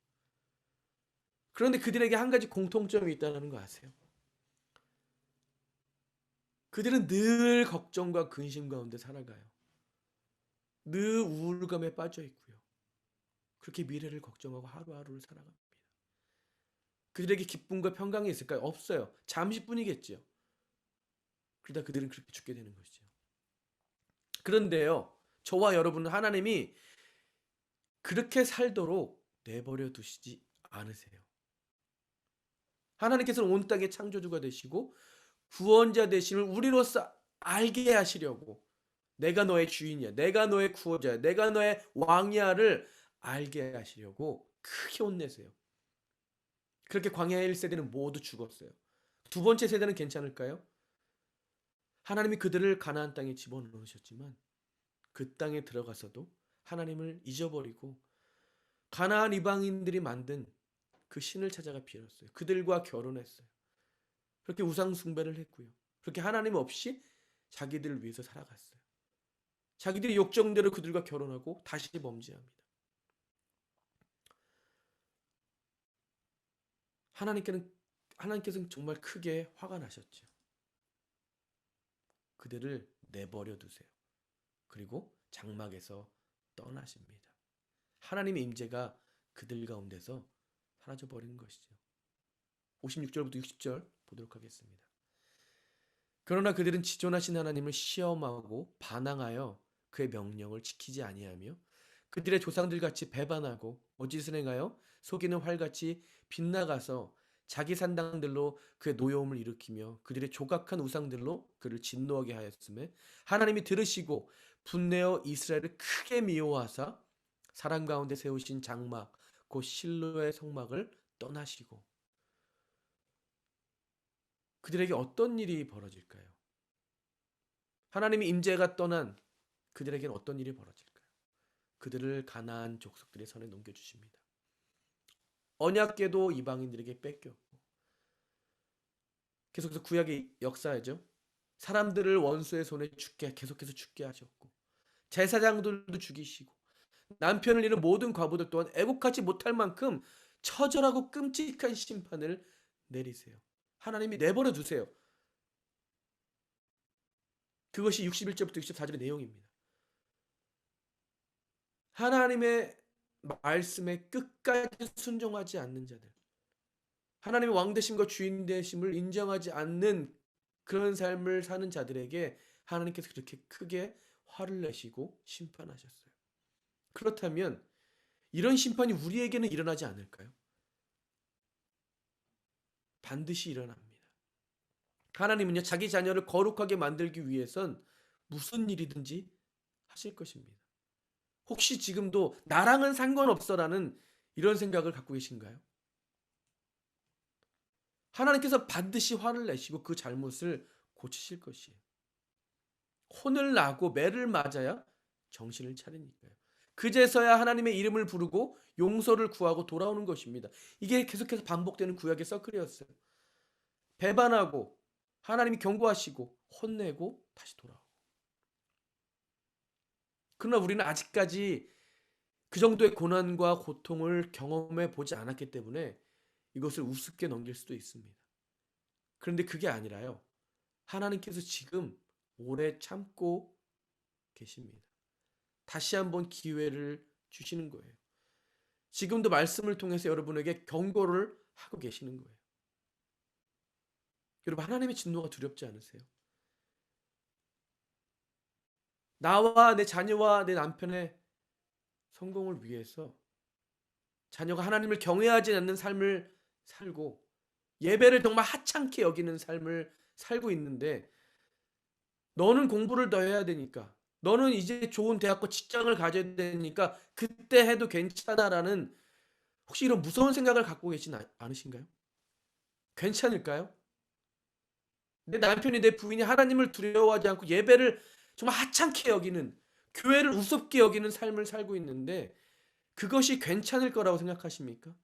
A: 그런데 그들에게 한 가지 공통점이 있다는 거 아세요? 그들은 늘 걱정과 근심 가운데 살아가요. 늘 우울감에 빠져 있고요. 그렇게 미래를 걱정하고 하루하루를 살아갑니다. 그들에게 기쁨과 평강이 있을까요? 없어요. 잠시뿐이겠죠. 그러다 그들은 그렇게 죽게 되는 것이죠. 그런데요, 저와 여러분은 하나님이 그렇게 살도록 내버려 두시지 않으세요. 하나님께서는 온 땅의 창조주가 되시고 구원자 되심을 우리로서 알게 하시려고, 내가 너의 주인이야, 내가 너의 구원자야, 내가 너의 왕이야를 알게 하시려고 크게 혼내세요. 그렇게 광야의 1세대는 모두 죽었어요. 두 번째 세대는 괜찮을까요? 하나님이 그들을 가나안 땅에 집어넣으셨지만 그 땅에 들어가서도 하나님을 잊어버리고 가나안 이방인들이 만든 그 신을 찾아가 빌었어요. 그들과 결혼했어요. 그렇게 우상 숭배를 했고요. 그렇게 하나님 없이 자기들을 위해서 살아갔어요. 자기들의 욕정대로 그들과 결혼하고 다시 범죄합니다. 하나님께서는 정말 크게 화가 나셨죠. 그들을 내버려 두세요. 그리고 장막에서 떠나십니다. 하나님의 임재가 그들 가운데서 사라져 버리는 것이죠. 56절부터 60절 보도록 하겠습니다. 그러나 그들은 지존하신 하나님을 시험하고 반항하여 그의 명령을 지키지 아니하며 그들의 조상들 같이 배반하고 거짓을 행하여 속이는 활같이 빗나가서 자기 산당들로 그의 노여움을 일으키며 그들의 조각한 우상들로 그를 진노하게 하였음에 하나님이 들으시고 분내어 이스라엘을 크게 미워하사 사람 가운데 세우신 장막 곧 실로의 성막을 떠나시고. 그들에게 어떤 일이 벌어질까요? 하나님의 임재가 떠난 그들에게는 어떤 일이 벌어질까요? 그들을 가나안 족속들의 손에 넘겨주십니다. 언약궤도 이방인들에게 뺏겼고, 계속해서 구약의 역사죠. 사람들을 원수의 손에 계속해서 죽게 하셨고, 제사장들도 죽이시고, 남편을 잃은 모든 과부들 또한 애곡하지 못할 만큼 처절하고 끔찍한 심판을 내리세요. 하나님이 내버려 두세요. 그것이 61절부터 64절의 내용입니다. 하나님의 말씀에 끝까지 순종하지 않는 자들, 하나님의 왕되심과 주인되심을 인정하지 않는 그런 삶을 사는 자들에게 하나님께서 그렇게 크게 화를 내시고 심판하셨어요. 그렇다면 이런 심판이 우리에게는 일어나지 않을까요? 반드시 일어납니다. 하나님은요, 자기 자녀를 거룩하게 만들기 위해선 무슨 일이든지 하실 것입니다. 혹시 지금도 나랑은 상관없어라는 이런 생각을 갖고 계신가요? 하나님께서 반드시 화를 내시고 그 잘못을 고치실 것이에요. 혼을 나고 매를 맞아야 정신을 차리니까요. 그제서야 하나님의 이름을 부르고 용서를 구하고 돌아오는 것입니다. 이게 계속해서 반복되는 구약의 서클이었어요. 배반하고 하나님이 경고하시고 혼내고 다시 돌아오고. 그러나 우리는 아직까지 그 정도의 고난과 고통을 경험해 보지 않았기 때문에 이것을 우습게 넘길 수도 있습니다. 그런데 그게 아니라요, 하나님께서 지금 오래 참고 계십니다. 다시 한번 기회를 주시는 거예요. 지금도 말씀을 통해서 여러분에게 경고를 하고 계시는 거예요. 여러분, 하나님의 진노가 두렵지 않으세요? 나와 내 자녀와 내 남편의 성공을 위해서 자녀가 하나님을 경외하지 않는 삶을 살고 예배를 정말 하찮게 여기는 삶을 살고 있는데, 너는 공부를 더 해야 되니까, 너는 이제 좋은 대학과 직장을 가져야 되니까 그때 해도 괜찮아라는, 혹시 이런 무서운 생각을 갖고 계시지 않으신가요? 괜찮을까요? 내 남편이, 내 부인이 하나님을 두려워하지 않고 예배를 정말 하찮게 여기는, 교회를 우습게 여기는 삶을 살고 있는데 그것이 괜찮을 거라고 생각하십니까?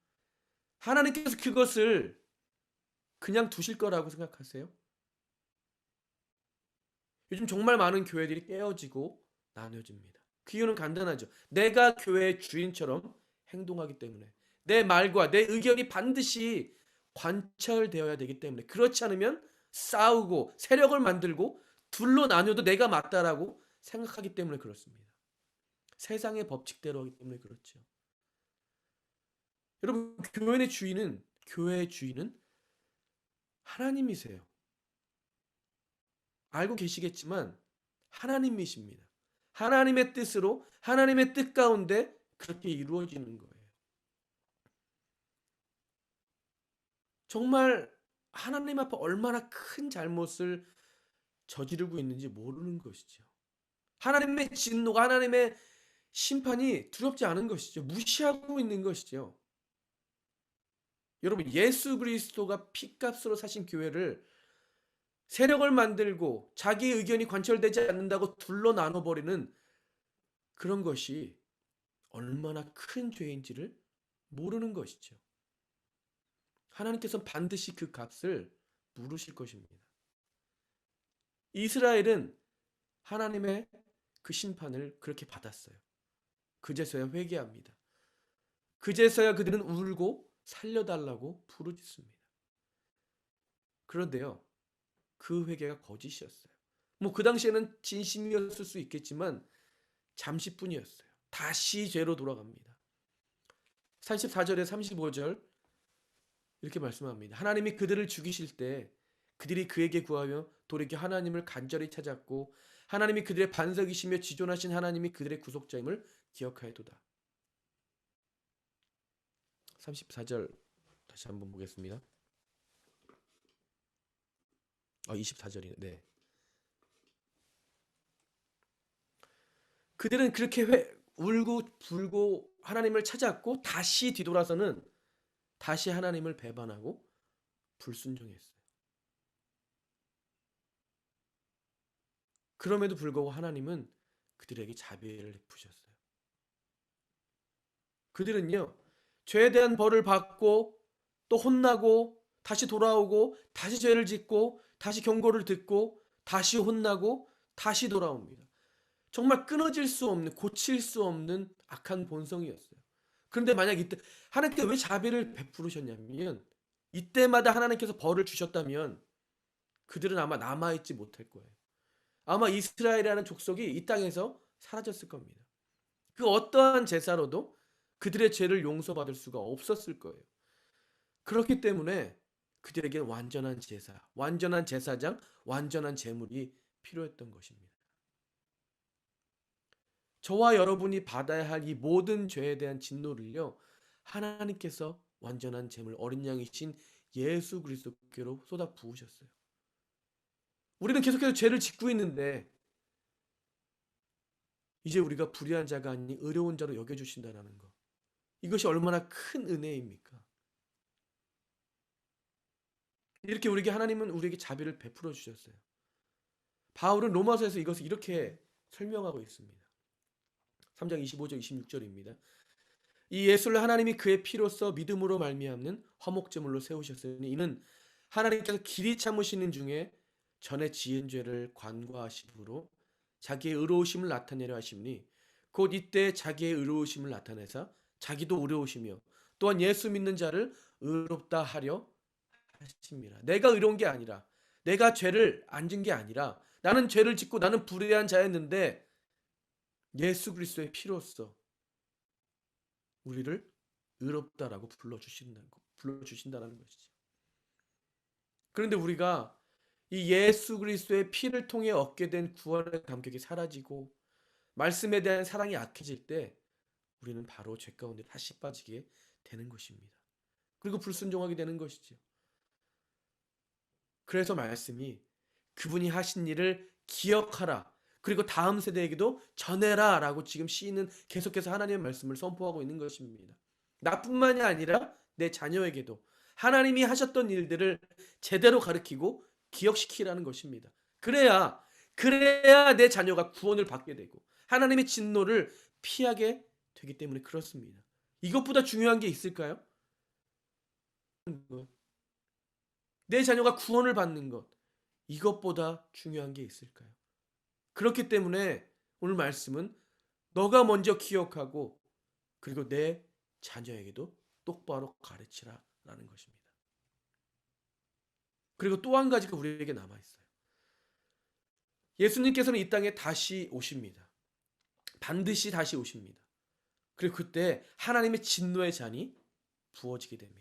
A: 하나님께서 그것을 그냥 두실 거라고 생각하세요? 요즘 정말 많은 교회들이 깨어지고 나눠집니다. 그 이유는 간단하죠. 내가 교회의 주인처럼 행동하기 때문에, 내 말과 내 의견이 반드시 관철되어야 되기 때문에, 그렇지 않으면 싸우고 세력을 만들고 둘로 나뉘어도 내가 맞다라고 생각하기 때문에 그렇습니다. 세상의 법칙대로 하기 때문에 그렇죠. 여러분, 교회의 주인은 하나님이세요. 알고 계시겠지만 하나님이십니다. 하나님의 뜻으로, 하나님의 뜻 가운데 그렇게 이루어지는 거예요. 정말 하나님 앞에 얼마나 큰 잘못을 저지르고 있는지 모르는 것이죠. 하나님의 진노가, 하나님의 심판이 두렵지 않은 것이죠. 무시하고 있는 것이죠. 여러분, 예수 그리스도가 피값으로 사신 교회를 세력을 만들고 자기 의견이 관철되지 않는다고 둘로 나눠버리는 그런 것이 얼마나 큰 죄인지를 모르는 것이죠. 하나님께서는 반드시 그 값을 물으실 것입니다. 이스라엘은 하나님의 그 심판을 그렇게 받았어요. 그제서야 회개합니다. 그제서야 그들은 울고 살려달라고 부르짖습니다. 그런데요, 그 회개가 거짓이었어요. 뭐 그 당시에는 진심이었을 수 있겠지만 잠시뿐이었어요. 다시 죄로 돌아갑니다. 34절에 35절 이렇게 말씀합니다. 하나님이 그들을 죽이실 때 그들이 그에게 구하며 돌이켜 하나님을 간절히 찾았고, 하나님이 그들의 반석이시며 지존하신 하나님이 그들의 구속자임을 기억하여도다. 34절 다시 한번 보겠습니다. 24절이네. 네. 그들은 그렇게 울고 불고 하나님을 찾았고 다시 뒤돌아서는 다시 하나님을 배반하고 불순종했어요. 그럼에도 불구하고 하나님은 그들에게 자비를 베푸셨어요. 그들은요, 죄에 대한 벌을 받고 또 혼나고 다시 돌아오고 다시 죄를 짓고 다시 경고를 듣고 다시 혼나고 다시 돌아옵니다. 정말 끊어질 수 없는, 고칠 수 없는 악한 본성이었어요. 그런데 만약 이때 하나님께서 왜 자비를 베푸셨냐면, 이때마다 하나님께서 벌을 주셨다면 그들은 아마 남아있지 못할 거예요. 아마 이스라엘이라는 족속이 이 땅에서 사라졌을 겁니다. 그 어떠한 제사로도 그들의 죄를 용서받을 수가 없었을 거예요. 그렇기 때문에 그들에게 완전한 제사, 완전한 제사장, 완전한 제물이 필요했던 것입니다. 저와 여러분이 받아야 할 이 모든 죄에 대한 진노를요, 하나님께서 완전한 제물, 어린 양이신 예수 그리스도께로 쏟아 부으셨어요. 우리는 계속해서 죄를 짓고 있는데 이제 우리가 불의한 자가 아니니 의로운 자로 여겨주신다는 것, 이것이 얼마나 큰 은혜입니까? 이렇게 하나님은 우리에게 자비를 베풀어 주셨어요. 바울은 로마서에서 이것을 이렇게 설명하고 있습니다. 3장 25절 26절입니다. 이 예수를 하나님이 그의 피로써 믿음으로 말미암는 화목제물로 세우셨으니 이는 하나님께서 길이 참으시는 중에 전에 지은 죄를 관과하심으로 자기의 의로우심을 나타내려 하심니, 곧 이때 자기의 의로우심을 나타내사 자기도 의로우시며 또한 예수 믿는 자를 의롭다 하려 하십니다. 내가 의로운 게 아니라, 내가 죄를 안 진 게 아니라, 나는 죄를 짓고 나는 불의한 자였는데 예수 그리스도의 피로써 우리를 의롭다라고 불러주신다는 것이죠. 그런데 우리가 이 예수 그리스도의 피를 통해 얻게 된 구원의 감격이 사라지고 말씀에 대한 사랑이 약해질 때 우리는 바로 죄 가운데 다시 빠지게 되는 것입니다. 그리고 불순종하게 되는 것이죠. 그래서 말씀이 그분이 하신 일을 기억하라. 그리고 다음 세대에게도 전해라 라고 지금 시인은 계속해서 하나님의 말씀을 선포하고 있는 것입니다. 나뿐만이 아니라 내 자녀에게도 하나님이 하셨던 일들을 제대로 가르치고 기억시키라는 것입니다. 그래야 내 자녀가 구원을 받게 되고 하나님의 진노를 피하게 되기 때문에 그렇습니다. 이것보다 중요한 게 있을까요? 내 자녀가 구원을 받는 것, 이것보다 중요한 게 있을까요? 그렇기 때문에 오늘 말씀은 너가 먼저 기억하고 그리고 내 자녀에게도 똑바로 가르치라 라는 것입니다. 그리고 또 한 가지가 우리에게 남아있어요. 예수님께서는 이 땅에 다시 오십니다. 반드시 다시 오십니다. 그리고 그때 하나님의 진노의 잔이 부어지게 됩니다.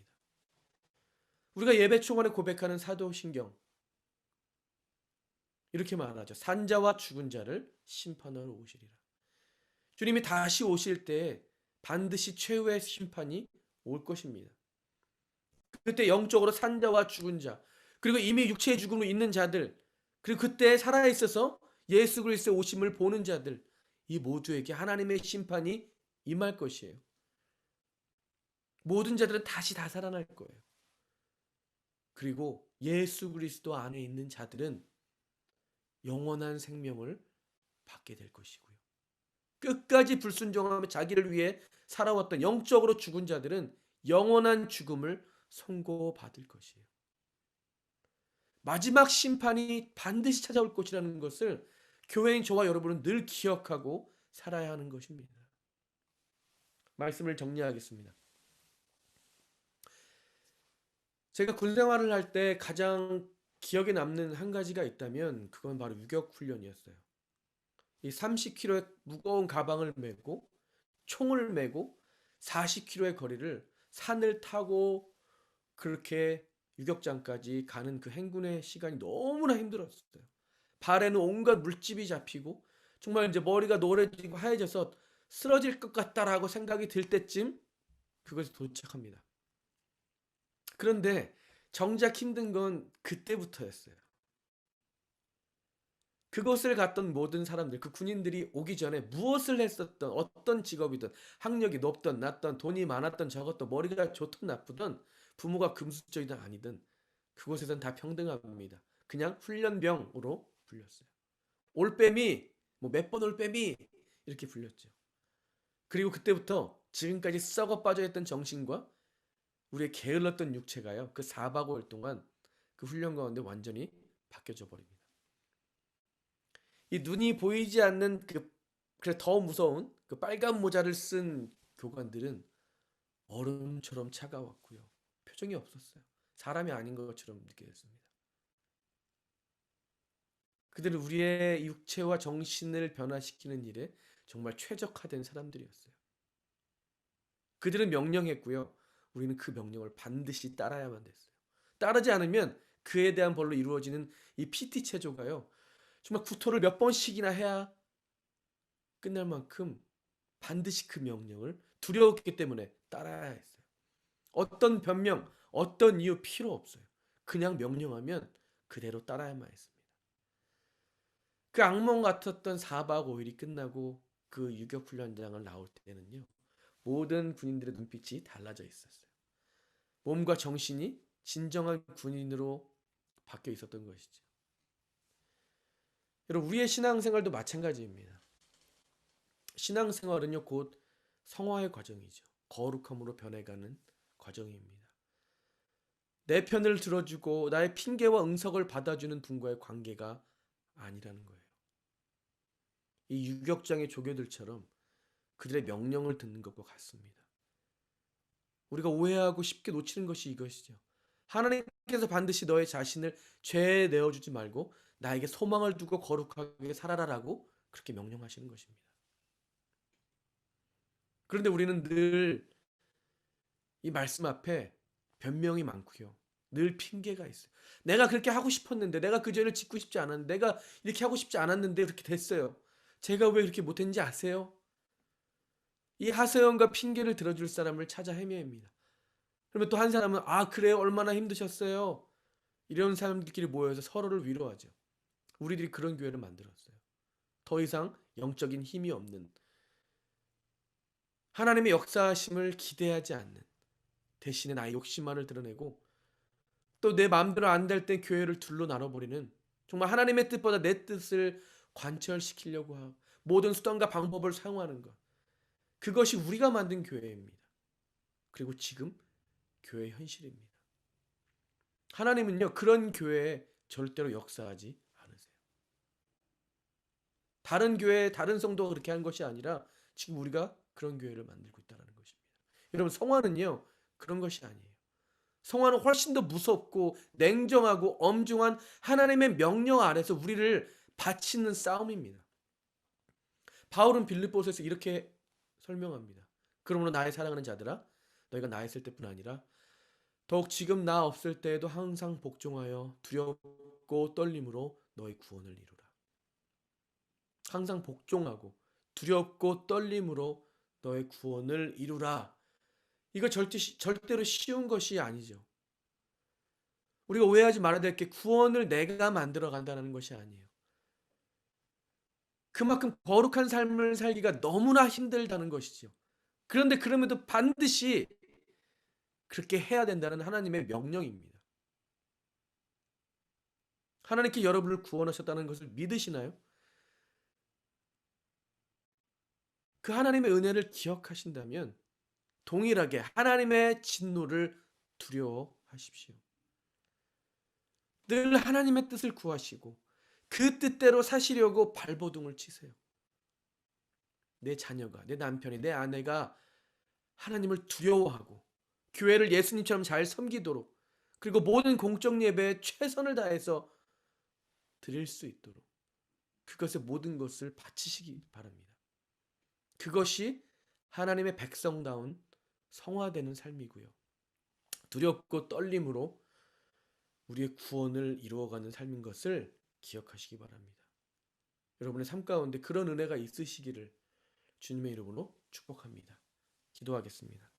A: 우리가 예배 초반에 고백하는 사도신경 이렇게 말하죠. 산자와 죽은 자를 심판하러 오시리라. 주님이 다시 오실 때 반드시 최후의 심판이 올 것입니다. 그때 영적으로 산자와 죽은 자, 그리고 이미 육체의 죽음으로 있는 자들, 그리고 그때 살아있어서 예수 그리스도의 오심을 보는 자들, 이 모두에게 하나님의 심판이 임할 것이에요. 모든 자들은 다시 다 살아날 거예요. 그리고 예수 그리스도 안에 있는 자들은 영원한 생명을 받게 될 것이고요. 끝까지 불순종하며 자기를 위해 살아왔던 영적으로 죽은 자들은 영원한 죽음을 선고받을 것이에요. 마지막 심판이 반드시 찾아올 것이라는 것을 교회인 저와 여러분은 늘 기억하고 살아야 하는 것입니다. 말씀을 정리하겠습니다. 제가 군 생활을 할 때 가장 기억에 남는 한 가지가 있다면 그건 바로 유격 훈련이었어요. 이 30kg의 무거운 가방을 메고 총을 메고 40km의 거리를 산을 타고 그렇게 유격장까지 가는 그 행군의 시간이 너무나 힘들었어요. 발에는 온갖 물집이 잡히고 정말 이제 머리가 노래지고 하얘져서 쓰러질 것 같다라고 생각이 들 때쯤 그것이 도착합니다. 그런데 정작 힘든 건 그때부터였어요. 그곳을 갔던 모든 사람들, 그 군인들이 오기 전에 무엇을 했었던 어떤 직업이든 학력이 높든 낮든 돈이 많았든 적었든 머리가 좋든 나쁘든 부모가 금수저이든 아니든 그곳에선 다 평등합니다. 그냥 훈련병으로 불렸어요. 올빼미, 뭐 몇 번 올빼미 이렇게 불렸죠. 그리고 그때부터 지금까지 썩어 빠져있던 정신과 우리의 게을렀던 육체가요. 그 4박 5일 동안 그 훈련 가운데 완전히 바뀌어져 버립니다. 이 눈이 보이지 않는 그래 더 무서운 그 빨간 모자를 쓴 교관들은 얼음처럼 차가웠고요. 표정이 없었어요. 사람이 아닌 것처럼 느껴졌습니다. 그들은 우리의 육체와 정신을 변화시키는 일에 정말 최적화된 사람들이었어요. 그들은 명령했고요. 우리는 그 명령을 반드시 따라야만 됐어요. 따르지 않으면 그에 대한 벌로 이루어지는 이 PT 체조가요. 정말 구토를 몇 번씩이나 해야 끝날 만큼 반드시 그 명령을 두려웠기 때문에 따라야 했어요. 어떤 변명, 어떤 이유 필요 없어요. 그냥 명령하면 그대로 따라야만 했습니다. 그 악몽 같았던 4박 5일이 끝나고 그 유격훈련장을 나올 때는요. 모든 군인들의 눈빛이 달라져 있었어요. 몸과 정신이 진정한 군인으로 바뀌어 있었던 것이죠. 여러분, 우리의 신앙생활도 마찬가지입니다. 신앙생활은요, 곧 성화의 과정이죠. 거룩함으로 변해가는 과정입니다. 내 편을 들어주고 나의 핑계와 응석을 받아주는 분과의 관계가 아니라는 거예요. 이 유격장의 조교들처럼 그들의 명령을 듣는 것과 같습니다. 우리가 오해하고 쉽게 놓치는 것이 이것이죠. 하나님께서 반드시 너의 자신을 죄에 내어주지 말고 나에게 소망을 두고 거룩하게 살아라라고 그렇게 명령하시는 것입니다. 그런데 우리는 늘 이 말씀 앞에 변명이 많고요. 늘 핑계가 있어요. 내가 그렇게 하고 싶었는데, 내가 그 죄를 짓고 싶지 않았는데, 내가 이렇게 하고 싶지 않았는데 이렇게 됐어요. 제가 왜 그렇게 못했는지 아세요? 이 하소연과 핑계를 들어줄 사람을 찾아 헤매입니다. 그러면 또 한 사람은 아 그래요 얼마나 힘드셨어요. 이런 사람들끼리 모여서 서로를 위로하죠. 우리들이 그런 교회를 만들었어요. 더 이상 영적인 힘이 없는, 하나님의 역사하심을 기대하지 않는, 대신에 나의 욕심만을 드러내고 또 내 마음대로 안 될 때 교회를 둘로 나눠버리는, 정말 하나님의 뜻보다 내 뜻을 관철시키려고 하고 모든 수단과 방법을 사용하는 것, 그것이 우리가 만든 교회입니다. 그리고 지금 교회의 현실입니다. 하나님은요 그런 교회에 절대로 역사하지 않으세요. 다른 교회 다른 성도가 그렇게 한 것이 아니라 지금 우리가 그런 교회를 만들고 있다는 것입니다. 여러분 성화는요 그런 것이 아니에요. 성화는 훨씬 더 무섭고 냉정하고 엄중한 하나님의 명령 아래서 우리를 바치는 싸움입니다. 바울은 빌립보서에서 이렇게 설명합니다. 그러므로 나의 사랑하는 자들아 너희가 나 있을 때뿐 아니라 더욱 지금 나 없을 때에도 항상 복종하여 두렵고 떨림으로 너희 구원을 이루라. 항상 복종하고 두렵고 떨림으로 너의 구원을 이루라. 이거 절대로 쉬운 것이 아니죠. 우리가 오해하지 말아야 될 게 구원을 내가 만들어 간다는 것이 아니에요. 그만큼 거룩한 삶을 살기가 너무나 힘들다는 것이죠. 그런데 그럼에도 반드시 그렇게 해야 된다는 하나님의 명령입니다. 하나님께 여러분을 구원하셨다는 것을 믿으시나요? 그 하나님의 은혜를 기억하신다면 동일하게 하나님의 진노를 두려워하십시오. 늘 하나님의 뜻을 구하시고 그 뜻대로 사시려고 발버둥을 치세요. 내 자녀가, 내 남편이, 내 아내가 하나님을 두려워하고 교회를 예수님처럼 잘 섬기도록, 그리고 모든 공적 예배에 최선을 다해서 드릴 수 있도록 그것의 모든 것을 바치시기 바랍니다. 그것이 하나님의 백성다운 성화되는 삶이고요. 두렵고 떨림으로 우리의 구원을 이루어가는 삶인 것을 기억하시기 바랍니다. 여러분의 삶 가운데 그런 은혜가 있으시기를 주님의 이름으로 축복합니다. 기도하겠습니다.